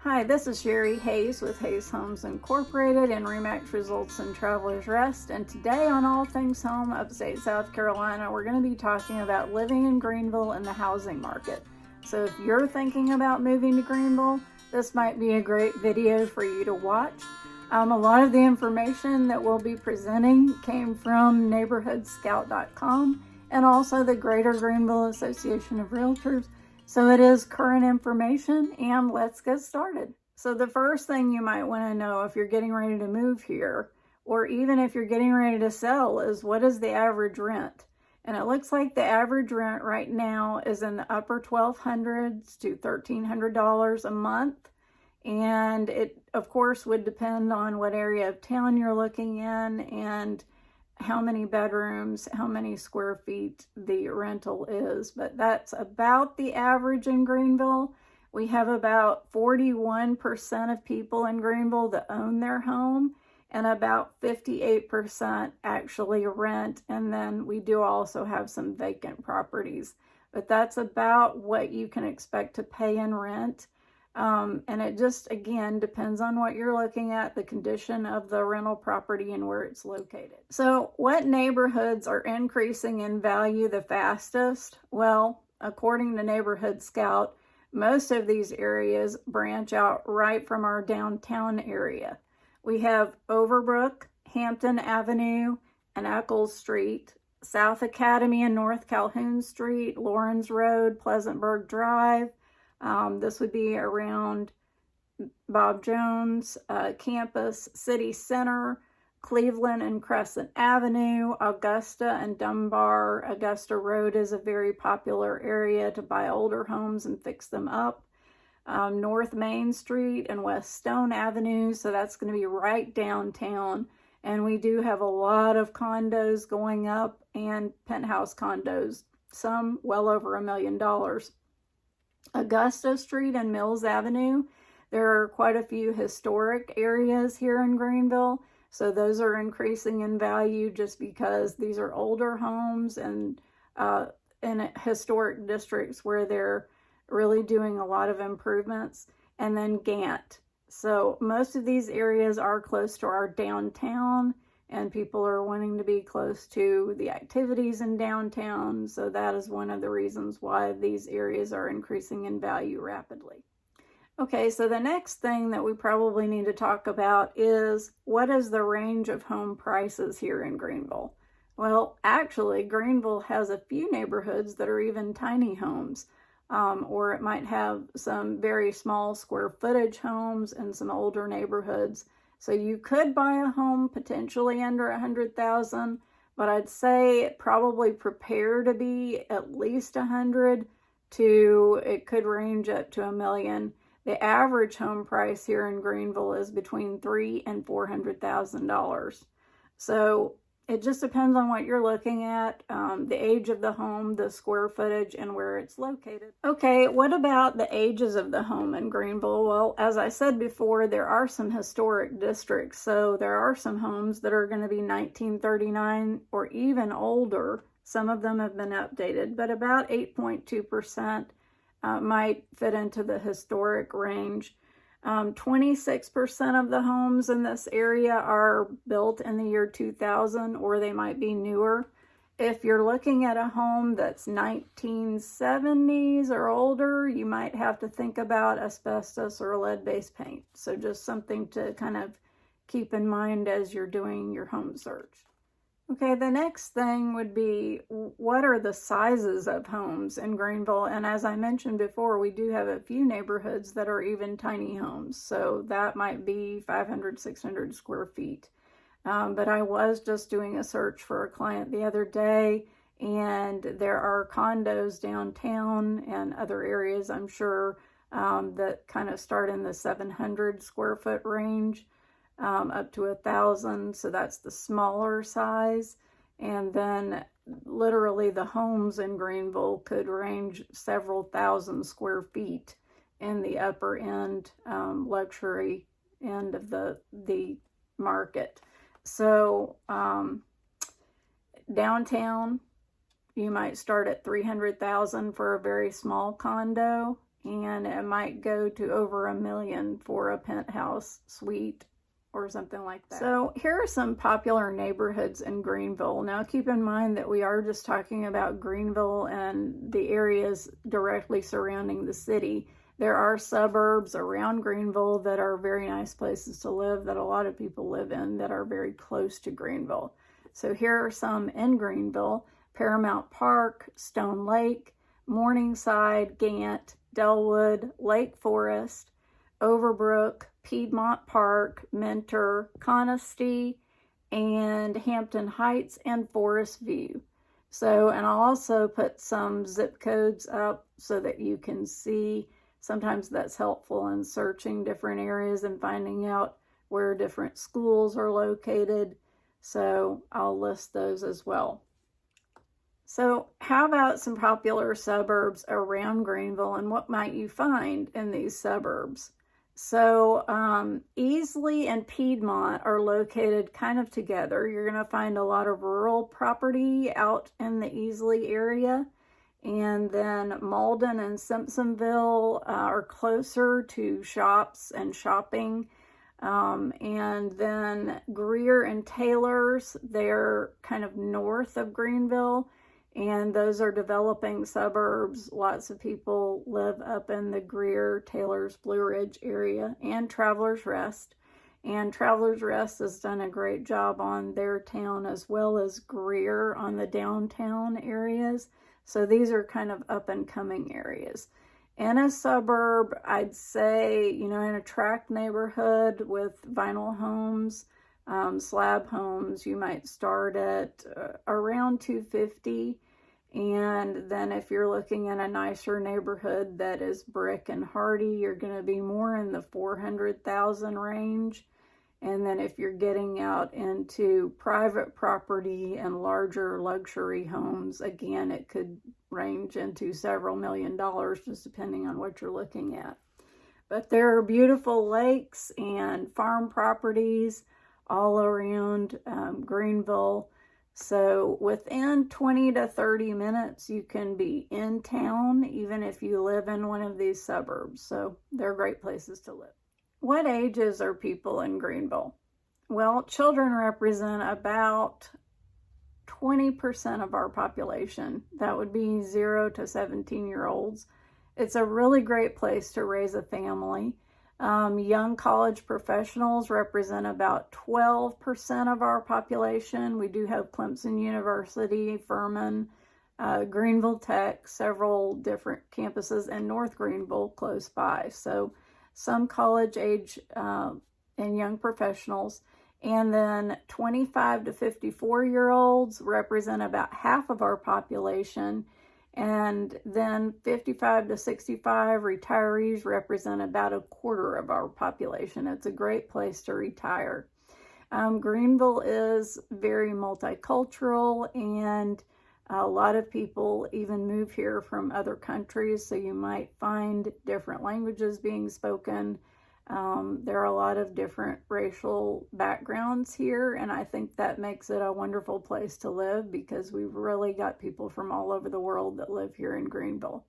Hi, this is Sherry Hayes with Hays Homes Incorporated and RE/MAX Results in Travelers Rest. And today on All Things Home, Upstate South Carolina, we're going to be talking about living in Greenville and the housing market. So if you're thinking about moving to Greenville, this might be a great video for you to watch. A lot of the information that we'll be presenting came from neighborhoodscout.com and also the Greater Greenville Association of Realtors. So it is current information, and let's get started. So the first thing you might want to know if you're getting ready to move here, or even if you're getting ready to sell, is what is the average rent? And it looks like the average rent right now is in the upper $1,200s to $1,300 a month. And it, of course, would depend on what area of town you're looking in and how many bedrooms, how many square feet the rental is. But that's about the average in Greenville. We have about 41% of people in Greenville that own their home, and about 58% actually rent. And then we do also have some vacant properties. But that's about what you can expect to pay in rent. And it just, again, depends on what you're looking at, the condition of the rental property and where it's located. So what neighborhoods are increasing in value the fastest? Well, according to Neighborhood Scout, most of these areas branch out right from our downtown area. We have Overbrook, Hampton Avenue, and Eccles Street, South Academy and North Calhoun Street, Lawrence Road, Pleasantburg Drive. This would be around Bob Jones campus, City Center, Cleveland and Crescent Avenue, Augusta and Dunbar. Augusta Road is a very popular area to buy older homes and fix them up. North Main Street and West Stone Avenue, so that's going to be right downtown. And we do have a lot of condos going up and penthouse condos, some well over $1 million. Augusta Street and Mills Avenue, there are quite a few historic areas here in Greenville, so those are increasing in value just because these are older homes and in historic districts where they're really doing a lot of improvements. And then Gant. So most of these areas are close to our downtown, and people are wanting to be close to the activities in downtown. So that is one of the reasons why these areas are increasing in value rapidly. Okay, so the next thing that we probably need to talk about is what is the range of home prices here in Greenville? Well, actually, Greenville has a few neighborhoods that are even tiny homes, or it might have some very small square footage homes in some older neighborhoods. So you could buy a home potentially under $100,000, but I'd say probably prepare to be at least 100 to, it could range up to $1 million. The average home price here in Greenville is between $300,000 and $400,000. So it just depends on what you're looking at, the age of the home, the square footage, and where it's located. Okay, what about the ages of the home in Greenville? Well, as I said before, there are some historic districts, so there are some homes that are going to be 1939 or even older. Some of them have been updated, but about 8.2% might fit into the historic range. 26% of the homes in this area are built in the year 2000, or they might be newer. If you're looking at a home that's 1970s or older, you might have to think about asbestos or lead-based paint. So just something to kind of keep in mind as you're doing your home search. Okay, the next thing would be, what are the sizes of homes in Greenville? And as I mentioned before, we do have a few neighborhoods that are even tiny homes. So that might be 500, 600 square feet. But I was just doing a search for a client the other day, and there are condos downtown and other areas, I'm sure, that kind of start in the 700 square foot range. Up to 1,000, so that's the smaller size. And then literally the homes in Greenville could range several thousand square feet in the upper end, luxury end of the market. So downtown, you might start at $300,000 for a very small condo. and it might go to over $1 million for a penthouse suite or something like that. So here are some popular neighborhoods in Greenville. Now keep in mind that we are just talking about Greenville and the areas directly surrounding the city. There are suburbs around Greenville that are very nice places to live that a lot of people live in that are very close to Greenville. So here are some in Greenville: Paramount Park, Stone Lake, Morningside, Gant, Delwood, Lake Forest, Overbrook, Piedmont Park, Mentor, Conisty, and Hampton Heights, and Forest View. So, and I'll also put some zip codes up so that you can see. Sometimes that's helpful in searching different areas and finding out where different schools are located. So I'll list those as well. So how about some popular suburbs around Greenville, and what might you find in these suburbs? So Easley and Piedmont are located kind of together. You're going to find a lot of rural property out in the Easley area. And then Malden and Simpsonville are closer to shops and shopping. And then Greer and Taylor's, they're kind of north of Greenville. And those are developing suburbs. Lots of people live up in the Greer, Taylor's, Blue Ridge area, and Travelers Rest. And Travelers Rest has done a great job on their town, as well as Greer on the downtown areas. So these are kind of up and coming areas. In a suburb, I'd say, in a tract neighborhood with vinyl homes, slab homes, you might start at around $250,000. And then if you're looking in a nicer neighborhood that is brick and hardy, you're going to be more in the $400,000 range. And then if you're getting out into private property and larger luxury homes, again, it could range into several $1 million, just depending on what you're looking at. But there are beautiful lakes and farm properties all around Greenville. So within 20 to 30 minutes, you can be in town, even if you live in one of these suburbs. So they're great places to live. What ages are people in Greenville? Well, children represent about 20% of our population. That would be 0 to 17-year-olds. It's a really great place to raise a family. Young college professionals represent about 12% of our population. We do have Clemson University, Furman, Greenville Tech, several different campuses, and North Greenville close by. So some college age and young professionals. And then 25 to 54-year-olds represent about half of our population. And then 55 to 65 retirees represent about a quarter of our population. It's a great place to retire. Greenville is very multicultural, and a lot of people even move here from other countries, so you might find different languages being spoken. There are a lot of different racial backgrounds here, and I think that makes it a wonderful place to live because we've really got people from all over the world that live here in Greenville.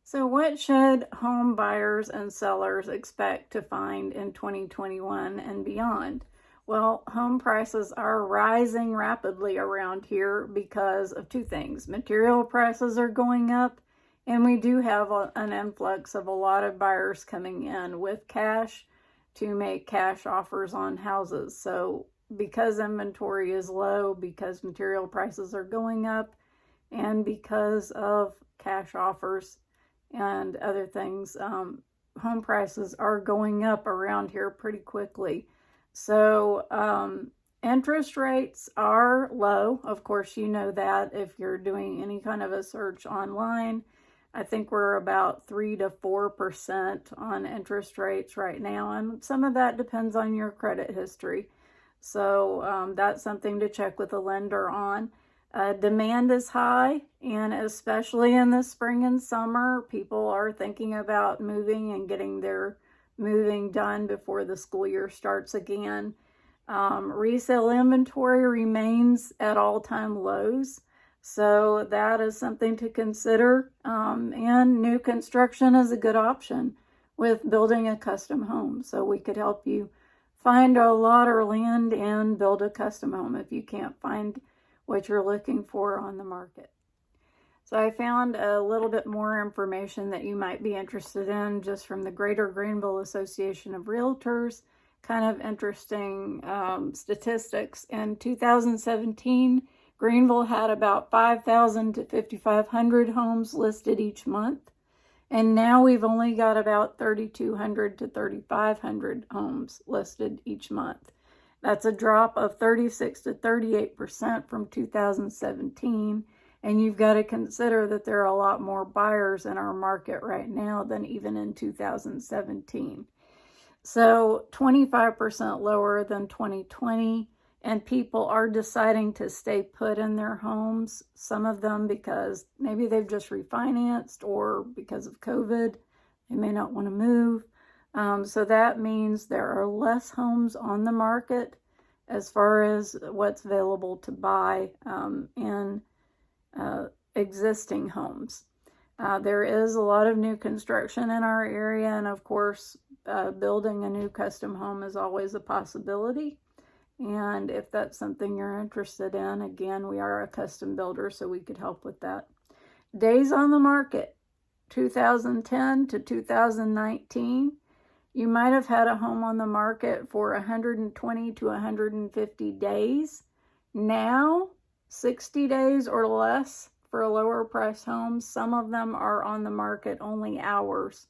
So what should home buyers and sellers expect to find in 2021 and beyond? Well, home prices are rising rapidly around here because of two things. Material prices are going up, and we do have an influx of a lot of buyers coming in with cash to make cash offers on houses. So because inventory is low, because material prices are going up, and because of cash offers and other things, home prices are going up around here pretty quickly. So interest rates are low. Of course, you know that if you're doing any kind of a search online. I think we're about 3 to 4% on interest rates right now, and some of that depends on your credit history. So that's something to check with a lender on. Demand is high, and especially in the spring and summer, people are thinking about moving and getting their moving done before the school year starts again. Resale inventory remains at all-time lows. So that is something to consider. And new construction is a good option with building a custom home. So we could help you find a lot or land and build a custom home if you can't find what you're looking for on the market. So I found a little bit more information that you might be interested in just from the Greater Greenville Association of Realtors. Kind of interesting statistics. In 2017, Greenville had about 5,000 to 5,500 homes listed each month. And now we've only got about 3,200 to 3,500 homes listed each month. That's a drop of 36 to 38% from 2017. And you've got to consider that there are a lot more buyers in our market right now than even in 2017. So 25% lower than 2020. And people are deciding to stay put in their homes, some of them because maybe they've just refinanced or because of COVID, they may not want to move. So that means there are less homes on the market as far as what's available to buy in existing homes. There is a lot of new construction in our area, and of course, building a new custom home is always a possibility. And if that's something you're interested in, again, we are a custom builder, so we could help with that. Days on the market, 2010 to 2019. You might have had a home on the market for 120 to 150 days. Now, 60 days or less for lower price homes. Some of them are on the market only hours.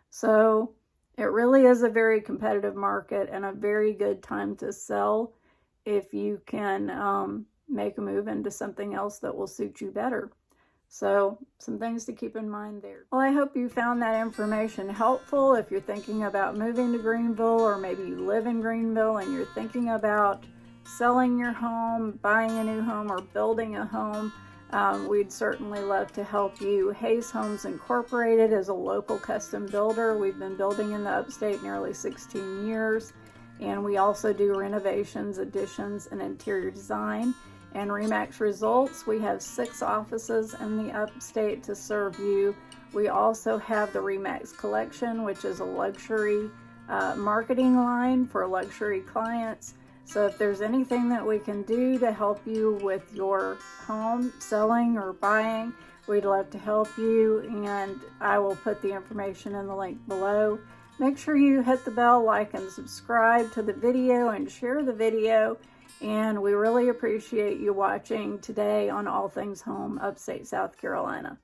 So it really is a very competitive market and a very good time to sell if you can make a move into something else that will suit you better. So some things to keep in mind there. Well, I hope you found that information helpful. If you're thinking about moving to Greenville, or maybe you live in Greenville and you're thinking about selling your home, buying a new home, or building a home, we'd certainly love to help you. Hays Homes Incorporated is a local custom builder. We've been building in the Upstate nearly 16 years. And we also do renovations, additions, and interior design. And RE Results, we have 6 offices in the Upstate to serve you. We also have the RE Collection, which is a luxury marketing line for luxury clients. So if there's anything that we can do to help you with your home selling or buying, we'd love to help you. And I will put the information in the link below. Make sure you hit the bell, like, and subscribe to the video and share the video. And we really appreciate you watching today on All Things Home, Upstate South Carolina.